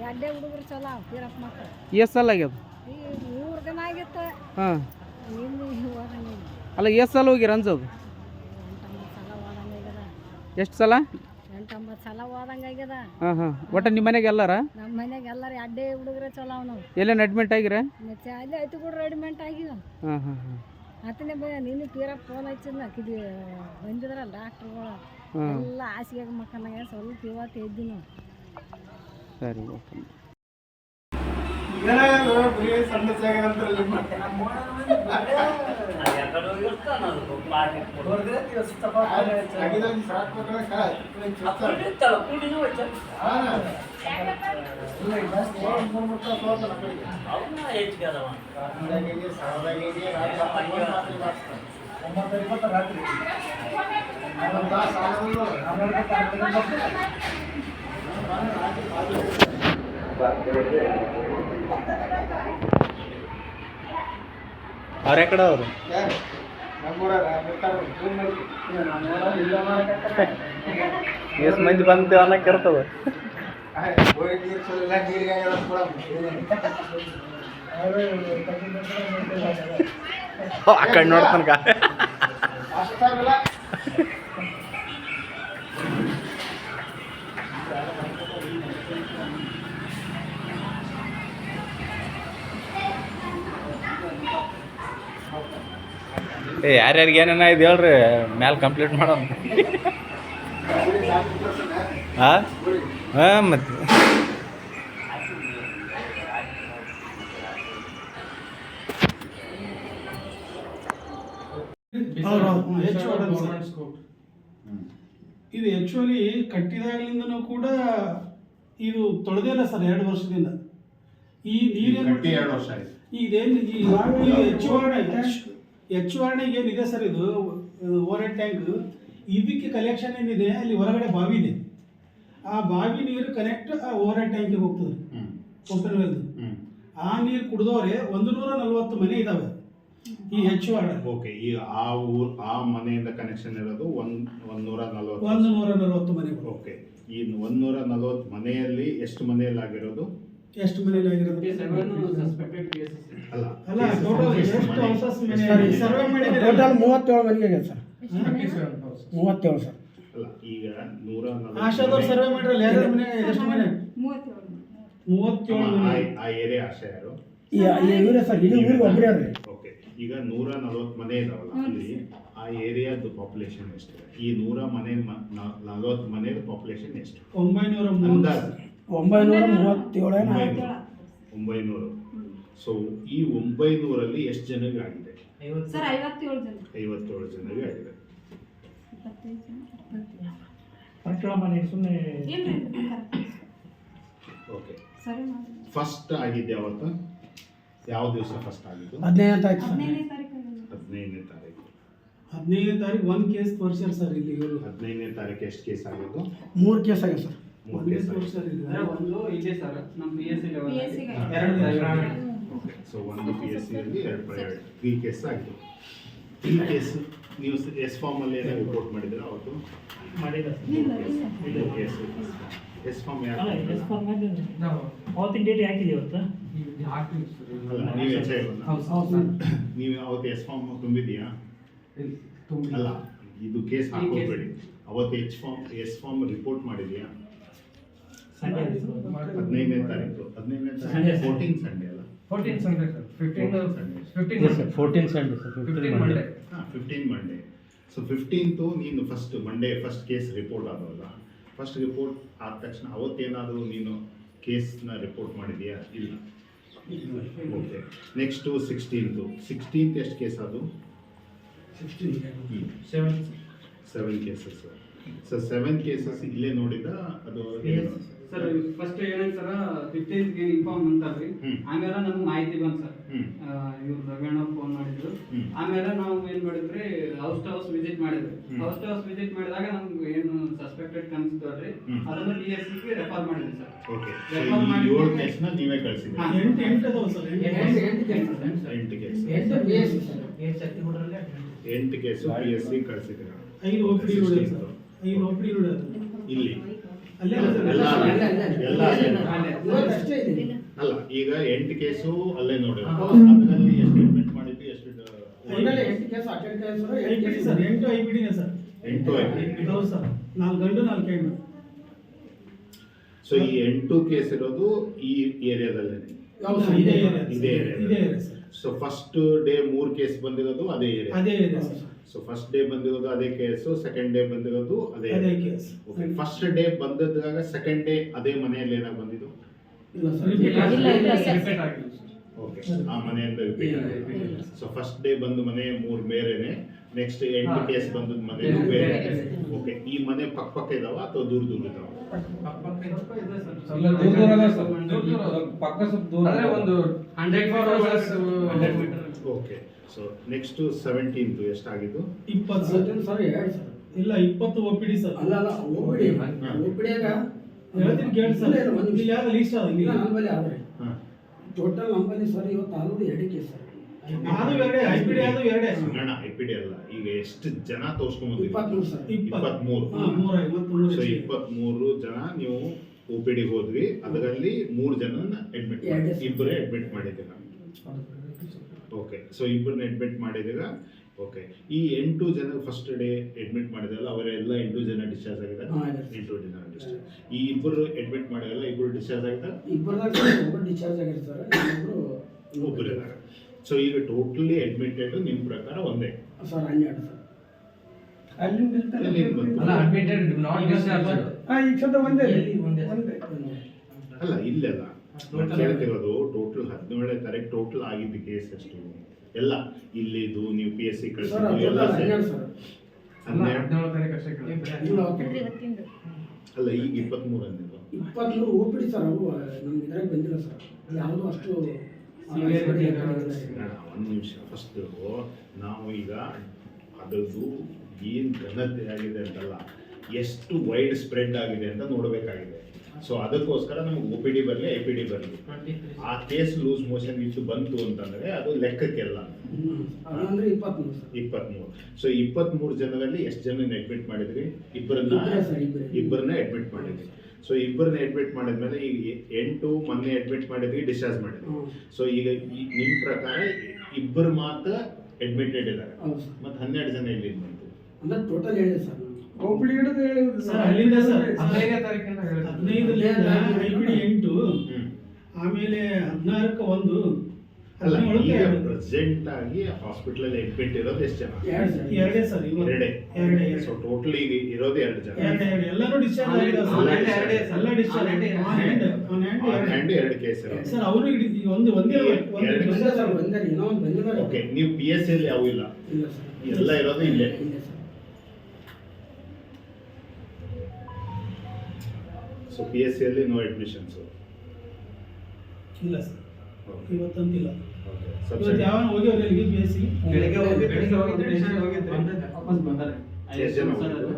ಎರಡೇ ಹುಡುಗರು ಚಲೋ ತೀರಪ್ಪ ಮಕ್ಕಳು ಎಷ್ಟು ಸಲ ಆಗ್ಯದ? ಈ 3 ದಿನ ಆಗಿತ್ತು. ಹಾಂ ಇನ್ನು ಹೋದಂಗಿಲ್ಲ. ಅಲ್ಲ ಎಷ್ಟು ಸಲ ಹೋಗಿರ ಅನ್ಸೋದು? 8-9 ಸಲ ಹೋದಂಗಾಗ್ಯದ. ಎಷ್ಟು ಸಲ? 8-9 ಸಲ ಹೋದಂಗಾಗ್ಯದ. ಹಾಂ ಹಾಂ ಒಟ್ಟು ನಿಮ್ಮ ಮನೆಗೆ ಎಲ್ಲಾರ? ನಮ್ಮ ಮನೆಗೆ ಎಲ್ಲರೂ ಎರಡೇ ಹುಡುಗರು ಚಲೋ ನಾವು. ಎಲ್ಲೇನು ಅಡ್ಮಿಟ್ ಆಗಿರ? ಮತ್ತೆ ಅಲ್ಲಿ ಐತಿ ಕೂಡ ರೆಡಿಮೆಂಟ್ ಆಗಿವ. ಹಾಂ ಹಾಂ ಹಾಂ ಆತನೇ ಭಯ ನೀನು ತೀರಪ್ಪ ಫೋನ್ ಹಚ್ಚಿದ್ನ ಕಿದಿ ಬಂದಿದ್ರಲ್ಲ ಡಾಕ್ಟ್ರುಗಳು ಎಲ್ಲ ಹಾಸಿಗೆ ಮಕ್ಕನಾಗ ಸ್ವಲ್ಪ ಇವತ್ತು ಎದ್ದು ನಾವು. ಸರಿ ಓಕೆ. ಅವ್ರು ಎಕಡೆ ಅವರು ಎಷ್ಟು ಮಂದಿ ಬಂದು ಅನ್ನಕ್ಕೆ ಇರ್ತದೆ. ಆ ಕಡೆ ನೋಡ್ತನಕ ಯಾರ್ಯಾರಿಗೆ ಏನೇನ ಇದು ಹೇಳ್ರಿ ಮ್ಯಾಲೆ ಕಂಪ್ಲೀಟ್ ಮಾಡೋಣ. ಹಾಂ ಹಾಂ ಮತ್ತೆ ಇದು ಆ್ಯಕ್ಚುಲಿ ಕಟ್ಟಿದಾಗಲಿಂದನೂ ಕೂಡ ಇದು ತೊಳೆದಿಲ್ಲ ಸರ್ 2 ವರ್ಷದಿಂದ. ಈ ನೀರೇನು 2 ವರ್ಷ ಆಯ್ತು. ಇದೇನು ಹೆಚ್ಚುವರ್ಣೆಗೆ ಏನಿದೆ ಸರ್ ಇದು ಓವರ್ ಹೆಡ್ ಟ್ಯಾಂಕ್ ಇದಕ್ಕೆ ಕಲೆಕ್ಷನ್ ಏನಿದೆ ಅಲ್ಲಿ ಹೊರಗಡೆ ಬಾವಿ ಇದೆ. ಆ ಬಾವಿ ನೀರು ಕನೆಕ್ಟ್ ಆ ಓವರ್ ಹೆಡ್ ಟ್ಯಾಂಕಿಗೆ ಹೋಗ್ತದೆ ಕೊಪ್ಪರವೆಲ್ದು. ಆ ನೀರು ಕುಡಿದವ್ರೆ 140 ಮನೆ ಇದಾವೆ ಈ ಹೆಚ್ಚುವರ್ಣ. ಓಕೆ ಈ ಆ ಮನೆಯಿಂದ ಕನೆಕ್ಷನ್ ಇರೋದು 140 ಮನೆ. ಓಕೆ ಈ 140 ಮನೆಯಲ್ಲಿ ಎಷ್ಟು ಮನೆಯಲ್ಲಿ ಆಗಿರೋದು? ಎಷ್ಟು ಮನೆಯಲ್ಲಿ ಆಗಿರೋದು? ಅಲ್ಲ ಅಲ್ಲ ಟೋಟಲ್ ಎಷ್ಟು ಹೌಸಸ್ ಮನೆ ಸರ್ವೆ ಮಾಡಿದ್ರೆ ಟೋಟಲ್ 37 ಮನೆಗೆ ಆಗಿದೆ ಸರ್. 37 ಸರ್. ಅಲ್ಲ ಈಗ 140 ಆಶಾದವ್ರು ಸರ್ವೆ ಮಾಡಿರಲ್ಲ ಯಾರ್ಯಾರ ಮನೆ ಎಷ್ಟು ಮನೆ? 37 ಮನೆ. ಆ ಏರಿಯಾ ಆಶಾ ಯಾರು? ಇವರೇ ಸರ್, ಇಡೀ ಊರಿಗೆ ಒಬ್ಬರೇ ರೀ. ಓಕೆ ಈಗ 140 ಮನೆ ಇದಾವಲ್ಲ ಅಲ್ಲಿ ಆ ಏರಿಯಾದ ಪಾಪ್ಯುಲೇಷನ್ ಎಷ್ಟಿದೆ? ಈ 140 ಮನೆಯ ಪಾಪ್ಯುಲೇಷನ್ ಎಷ್ಟು? 937. ಸೊ ಈ 900ರಲ್ಲಿ ಎಷ್ಟು ಜನರಿಗೆ ಆಗಿದೆ? 57 ಜನ. 57 ಜನರಿಗೆ ಆಗಿದೆ. ಓಕೆ ಫಸ್ಟ್ ಆಗಿದ್ದೆ ಯಾವತ್ತು? ಯಾವ ದಿವಸ ಫಸ್ಟ್ ಆಗಿದ್ದು? 15ನೇ ತಾರೀಕು. 15ನೇ ತಾರೀಕು. 15ನೇ ತಾರೀಕು ಒಂದು ಕೇಸ್ ತೋರಿಸ್ಯಾರ ಸರ್ ಇಲ್ಲಿ. 15ನೇ ತಾರೀಕು ಎಷ್ಟು ಕೇಸ್ ಆಗಿದ್ದು? 3 ಕೇಸ್ ಆಗಿದೆ ಸರ್. 3 ಕೇಸ್ ತೋರಿಸ್ಯಾರ ಇಲ್ಲಿ. ಒಂದು ಇದೆ ಸರ್ ನಮ್ಮ PSC ಲೆವೆಲ್ ಸೊ ಒಂದು PSC ಅಲ್ಲಿ 3 ಕೇಸ್ ಆಗಿದೆ. ಈ ಕೇಸ್ ನೀವು ಎಸ್ ಫಾರ್ಮ್ ಅಲ್ಲಿ ಏನೋ ರಿಪೋರ್ಟ್ ಮಾಡಿದ್ರೆ ಅವತ್ತು ಕೇಸ್ ಎಸ್ ಫಾರ್ಮ್ ಅವತ್ತಿನ ಡೇಟ್ ಹಾಕಿದೆ ಇವತ್ತು. ಅಲ್ಲ ನೀವು ನೀವು ಅವತ್ತು ಎಸ್ ಫಾರ್ಮ್ ತುಂಬಿದೆಯಾ? ಅಲ್ಲ ಇದು ಕೇಸ್ ಹಾಕೋಬೇಡಿ. ಅವತ್ತು ಎಸ್ ಫಾರ್ಮ್ ರಿಪೋರ್ಟ್ ಮಾಡಿದೆಯಾ? 15ನೇ ತಾರೀಕು. 15ನೇ ತಾರೀಕು 14 ಸಂಡೇ ಅಲ್ಲ? 14 Sunday sir. 14 Sunday sir. 15 Monday. 15 Monday. So 15th ನೀನು ಫಸ್ಟ್ ಕೇಸ್ ರಿಪೋರ್ಟ್ ಆದವಲ್ಲ, ಫಸ್ಟ್ ರಿಪೋರ್ಟ್ ಆದ ತಕ್ಷಣ ಅವತ್ತೇನಾದರೂ ನೀನು ಕೇಸ್ನ ರಿಪೋರ್ಟ್ ಮಾಡಿದೆಯಾ? ಇಲ್ಲ. ಓಕೆ ನೆಕ್ಸ್ಟು 16th ಎಷ್ಟು ಕೇಸ್ ಅದು? 7 ಕೇಸಸ್. ಸೊ 7 ಕೇಸಸ್ ಇಲ್ಲೇ ನೋಡಿದ ಅದು ಸರ್ ಫಸ್ಟ್ ಏನಾಯ್ತು ಸರ್ 15th ಇನ್ಫಾರ್ಮ್ ಅಂತಾರ್ರಿ. ಆಮೇಲೆ ನಮ್ಗೆ ಮಾಹಿತಿ ಬಂತು ಸರ್. ಇವ್ರು ರವೀಣ ಫೋನ್ ಮಾಡಿದ್ರು. ಆಮೇಲೆ ನಾವು ಏನ್ ಮಾಡಿದ್ರಿ ಹೌಸ್ ವಿಸಿಟ್ ಮಾಡಿದ್ವಿ. ಹೌಸ್ ವಿಸಿಟ್ ಮಾಡಿದಾಗ ನಮ್ಗೆ ಏನು ಸಸ್ಪೆಕ್ಟೆಡ್ ಕಾಣಿಸ್ತಾವ್ರಿ ಅದನ್ನ PSC ಗೆ ರೆಫರ್ ಮಾಡಿದ್ವಿ ಸರ್. ಓಕೆ 7 ಕೇಸ್ನ ನೀವೇ ಕಳಿಸಿದ್ರಿ? 8 ಅದಾವ sir. 8 case 8 case PSC ಕಳಿಸಿದ್ದೀರಾ? 5 OPD ನೋಡಿದ್ರು. 5 OPD ನೋಡಿದ್ರು ಇಲ್ಲಿ ಅಲ್ಲೇ ಎಲ್ಲ ಅಷ್ಟೇ ಇದೆ. ಅಲ್ಲ ಈಗ 8 ಕೇಸು ಅಲ್ಲೇ ನೋಡಿ ಅದರಲ್ಲಿ ಎಷ್ಟು ಅಡ್ಮಿಟ್ ಮಾಡಿದ್ವಿ ಎಷ್ಟು ಒಟ್ನಲ್ಲಿ 8 case attend sir, 8 IPD case sir, 8 ಐಪಿಡಿನೇ ಸರ್. 8 ಆಯ್ತು. ಹೌದು ಸರ್, 4 ಗಂಡು 4 ಹೆಣ್ಣು. ಸೊ ಈ 8 ಕೇಸ್ ಇರೋದು ಈ ಏರಿಯಾದಲ್ಲೇ ಯಾವ್ದು ಸರ್? ಇದೇ ಏರಿಯಾ ಇದೇ ಇದೇ area. Area sir. So first day 3 case ಬಂದಿರೋದು ಅದೇ ಏರಿಯಾ. ಅದೇ area sir. So first day ಬಂದಿರೋದು ಅದೇ ಕೇಸು, ಸೆಕೆಂಡ್ ಡೇ ಬಂದಿರೋದು ಅದೇ ಅದೇ ಕೇಸ್. ಓಕೆ. ಫಸ್ಟ್ ಡೇ ಬಂದದಾಗ ಸೆಕೆಂಡ್ ಡೇ ಅದೇ ಮನೆಯಲ್ಲಿ ಏನಾಗ ಬಂದಿದ್ದು? ಇಲ್ಲ ಸರ್. ಇಲ್ಲ, ಇಲ್ಲ ಸರ್. ರಿಪೀಟ್ ಆಗಿಲ್ಲ ಸರ್. ಓಕೆ, ಆ ಮನೆಯಿಂದ ರಿಪೀಟ್ ಇಲ್ಲ, ಆಗಿದೆ. ಇಲ್ಲ. ಸೊ ಫಸ್ಟ್ ಡೇ ಬಂದು ಮನೆ 3 ಬೇರೆನೆ, ನೆಕ್ಸ್ಟ್ 8 ಕೇಸ್ ಬಂದದ ಮನೆ ಬೇರೆ. ಓಕೆ, ಈ ಮನೆ ಪಕ್ಕ ಪಕ್ಕ ಇದಾವ ಅಥವಾ ದೂರ ದೂರ ಇದಾವ? ಸ್ವಲ್ಪ ಇದೆ ಸರ್. ಇಲ್ಲ, ದೂರ ದೂರ ಅದ ಸರ್. ಪಕ್ಕ ಸ್ವಲ್ಪ ದೂರ ಆದ್ರೆ ಒಂದು 100 metre. Okay. So next 17th ಎಷ್ಟಾಗಿದ್ದು? 20 ಸರ್. Sir 2 sir. ಇಲ್ಲ 20 ಒಪಿಡಿ ಸರ್. ಅಲ್ಲ ಒಪಿಡಿಯಾಗ ಹೇಳ್ತೀನಿ ಕೇಳಿ ಸರ್. ಇಲ್ಲ, ಒಂದು ಇಲ್ಲಿ ಯಾವ್ದು ಲೀಸ್ಟ್ ಅದ ಇಲ್ಲ ನಮ್ಮಲ್ಲಿ ಆದ್ರೆ ಹಾಂ, ಟೋಟಲ್ ನಮ್ಮಲ್ಲಿ ಸರ್ ಇವತ್ತು ಆಗೋದು 2 ಕೇಸ್ ಸರ್. ಅದು ಎರಡೇ, ಐಪಿಡಿ ಅದು ಎರಡೇ. ಅಣ್ಣ ಐಪಿಡಿ ಅಲ್ಲ, ಈಗ ಎಷ್ಟು ಜನ ತೋರ್ಸ್ಕೊಂಡ್ಬಂದಿದ್ದೀವಿ? 23 ಸರ್. 23. ಹಾ, 3 ಸೊ 23 ಜನ ನೀವು ಒ ಪಿ ಡಿ ಹೋದ್ವಿ, ಅದರಲ್ಲಿ 3 ಜನ ಅಡ್ಮಿಟ್ ಮಾಡಿ, Yes. ಇಬ್ಬರೇ ಅಡ್ಮಿಟ್ ಮಾಡಿದ್ದೀರ. ಓಕೆ, ಸೊ ಇಬ್ಬರನ್ನ ಅಡ್ಮಿಟ್ ಮಾಡಿದ್ದೀರ. ಓಕೆ, ಈ 8 ಜನ ಫಸ್ಟ್ ಡೇ ಅಡ್ಮಿಟ್ ಮಾಡಿದ್ರಲ್ಲ ಅವರೆಲ್ಲ 8 ಜನ ಡಿಸ್ಚಾರ್ಜ್ ಆಗಿದ್ದಾರೆ. ಹಾ, ಆಗಿದೆ. 8 ಜನ ಡಿಸ್ಚಾರ್ಜ್. ಈ ಇಬ್ಬರು ಅಡ್ಮಿಟ್ ಮಾಡಿರಲ್ಲ, ಇಬ್ಬರು ಡಿಸ್ಚಾರ್ಜ್ ಆಗಿದ್ದಾರೆ. ಇಬ್ಬರದಾಗ ಒಬ್ಬರು ಡಿಸ್ಚಾರ್ಜ್ ಆಗಿರ್ತಾರೆ ಸರ್, ಒಬ್ಬರು ಇದ್ದಾರೆ. ಸೊ ಈಗ ಟೋಟಲಿ ಅಡ್ಮಿಟೆಡ್ ನಿಮ್ಮ ಪ್ರಕಾರ ಒಂದೇ ಸರ್ 12 ಸರ್. ಅಲ್ಲಿಂದ ಇಲ್ತಾನೆ. ಎಲ್ಲಿಂದ ಬಂತು? ಅಲ್ಲ, admitted, not discharged. ಈಗ ಸದ್ಯ ಒಂದೇ ಒಂದೇ. ಅಲ್ಲ ಇಲ್ಲೆಲ್ಲ ಕೇಳ್ತಿರೋದು ಟೋಟಲ್ 17ನೇ ತಾರೀಕು ಟೋಟಲ್ ಆಗಿದ್ದ ಕೇಸ್ ಎಷ್ಟು ಎಲ್ಲ ಇಲ್ಲಿದು ನೀವು PSC ಸರ್ ಕಳಿಸಿದ್ದು ಅದು ಎಲ್ಲ 12 ಸರ್. ಅಲ್ಲ, 12. 17 ತಾರೀಕು ಅಷ್ಟೇ ಕೇಳಿದ್ದು. ಇಲ್ಲ, ಅಂದ್ರೆ ಇವತ್ತಿಂದು. ಅಲ್ಲ ಈಗ 23 ಅಂದಿದ್ದು. 23 ಓಪಿಡಿ ಸರ್. ಅವು ನಮ್ಗೆ ಇದ್ರಾಗ ಬಂದಿಲ್ಲ ಸರ್. ಯಾವುದು ಅಷ್ಟು ಒಂದು ನಿಮಿಷ ಫಸ್ಟ್ ನಾವು ಈಗ ಅದರದ್ದು ಏನು ಘನತೆ ಆಗಿದೆ ಅಂತಲ್ಲ, ಎಷ್ಟು ವೈಡ್ ಸ್ಪ್ರೆಡ್ ಆಗಿದೆ ಅಂತ ನೋಡಬೇಕಾಗಿದೆ. ಸೊ ಅದಕ್ಕೋಸ್ಕರ ನಮ್ಗೆ ಒ ಪಿ ಡಿ ಬರಲಿ ಐ ಪಿ ಡಿ ಬರಲಿ, ಆ ಕೇಸ್ ಲೂಸ್ ಮೋಷನ್ ಇಷ್ಟು ಬಂತು ಅಂತಂದರೆ ಅದು ಲೆಕ್ಕಕ್ಕೆಲ್ಲ. ಅದಂದ್ರೆ 23 ಸರ್. 23. ಸೊ 23 ಜನರಲ್ಲಿ ಎಷ್ಟು ಜನ ಅಡ್ಮಿಟ್ ಮಾಡಿದ್ರಿ? ಇಬ್ಬರನ್ನ ಇಬ್ಬರೇ ಸರ್, ಇಬ್ಬರೇ. ಇಬ್ಬರನ್ನ ಅಡ್ಮಿಟ್ ಮಾಡಿದ್ವಿ. ಸೊ ಇಬ್ಬರನ್ನ ಅಡ್ಮಿಟ್ ಮಾಡಿದ್ಮೇಲೆ ಈಗ 8 ಮೊನ್ನೆ ಅಡ್ಮಿಟ್ ಮಾಡಿದ್ವಿ, ಡಿಸ್ಚಾರ್ಜ್ ಮಾಡಿದ್ವಿ. ಸೊ ಈಗ ನಿಮ್ಮ ಪ್ರಕಾರ ಇಬ್ಬರು ಮಾತ್ರ ಅಡ್ಮಿಟೆಡ್ ಇದ್ದಾರೆ, ಹೌದು ಸರ್. ಮತ್ತು 12 ಜನ ಎಲ್ಲಿಂದ ಬಂತು? ಅಂದ್ರೆ ಟೋಟಲ್ ಹೇಳಿದೆ ಸರ್ ನಾನು. ಒಬ್ಳು ಹಿಡಿದು ಹೇಳಿದ್ರು ಸರ್, ಅಲ್ಲಿಂದ ಸರ್ 15ನೇ ತಾರೀಕಿಂದ ಹೇಳಿದ್ರು. 15ರಿಂದ ಐಪಿಡಿ 8, ಹ್ಮ್. ಆಮೇಲೆ 16ಕ್ಕೆ 1, ಅಲ್ಲ 17ಕ್ಕೆ ಈಗ 2. ಪ್ರೆಸೆಂಟ್ ಆಗಿ ಹಾಸ್ಪಿಟಲ್ ಅಡ್ಮಿಟ್ ಇರೋದು ಎಷ್ಟು ಜನ? 2 ಸರ್. ಎರಡೇ ಸರ್ ಇವತ್ತು. ಎರಡೇ. ಎರಡೇ. ಸೊ ಟೋಟಲ್ ಈಗ ಇರೋದು 2 ಜನ. ಎರಡೇ. ಎಲ್ಲರೂ ಡಿಸ್ಚಾರ್ಜ್ ಆಗಿದ್ದಾರೆ ಸರ್. On hand ಎರಡೇ ಎಲ್ಲ discharge. On hand hand 2 case ಇರೋದು. ಸರ್ ಅವರು ಒಂದೇ ಒಂದೇ ಸರ್, ಒಂದೇ ಇನ್ನೂ ಒಂದು ಬಂದಿಲ್ಲ. ಓಕೆ, ನೀವು PSC ಅಲ್ಲಿ ಯಾವ ಇಲ್ಲ, ಇಲ್ಲ ಸರ್. ಎಲ್ಲ ಇರೋದು ಇಲ್ಲೇ. ಇಲ್ಲ ಸರ್. ಸೊ PSC ಅಲ್ಲಿ ನೋ ಅಡ್ಮಿಷನ್ಸ್. ಇಲ್ಲ ಸರ್, ಇವತ್ತಂತಿಲ್ಲ. ಓಕೆ, ಇವತ್ತು ಯಾವ ಹೋಗ್ಯವ್ರು ಇಲ್ಲಿಗೆ PSC? ಬೆಳಿಗ್ಗೆ ಹೋಗಿದ್ರೆ ವಾಪಸ್ ಬಂದಾರೆ. ಎಷ್ಟು ಜನ ಹೋಗಿದ್ರು?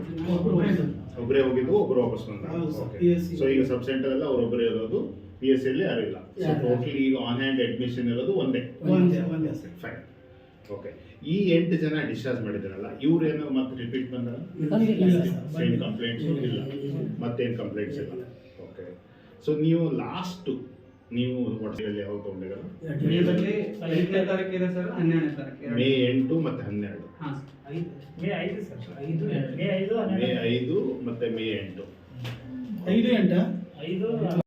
ಒಬ್ಬರೇ ಹೋಗಿದ್ದು, ಒಬ್ಬರು ವಾಪಸ್ ಬಂದ. ಹೌದು ಸರ್, ಓಕೆ. PSC. ಸೊ ಈಗ ಸಬ್ ಸೆಂಟರ್ ಎಲ್ಲ ಅವರೊಬ್ಬರೇ ಇರೋದು, PSC ಅಲ್ಲಿ ಯಾರು ಇಲ್ಲ. ಸೊ ಯಾರು? ಟೋಟಲಿ ಈಗ ಆನ್ ಹ್ಯಾಂಡ್ ಅಡ್ಮಿಷನ್ ಇರೋದು ಒಂದೇ. ಒಂದೇ ಸರ್. ಫೈನ್. ಓಕೆ, ಈ 8 ಜನ ಡಿಸ್ಚಾರ್ಜ್ ಮಾಡಿದ್ರಲ್ಲ, ಇವ್ರೇನು ಮತ್ತೆ ರಿಪೀಟ್ ಬಂದಾರ? ಬಂದಿಲ್ಲ ಸರ್. ಸೇಮ್ ಕಂಪ್ಲೇಂಟ್ಸ್ ಇಲ್ಲ, ಮತ್ತೇನು ಕಂಪ್ಲೇಂಟ್ಸ್ ಇಲ್ಲ. ಓಕೆ, ಸೊ ನೀವು ಲಾಸ್ಟ್ ನೀವು ಒಟ್ಟಿನಲ್ಲಿ ಯಾವಾಗ ತಗೊಂಡಿರಲ್ಲ? ಮೇದಲ್ಲಿ 5ನೇ ತಾರೀಕು ಇದೆ ಸರ್, 12ನೇ ತಾರೀಕು. ಮೇ 8 ಮತ್ತು 12. ಹಾಂ ಮೇ 5 ಸರ್. ಮೇ 5 ಮೇ 5 ಮತ್ತೆ ಮೇ 8. 5 ಗಂಟೆ 5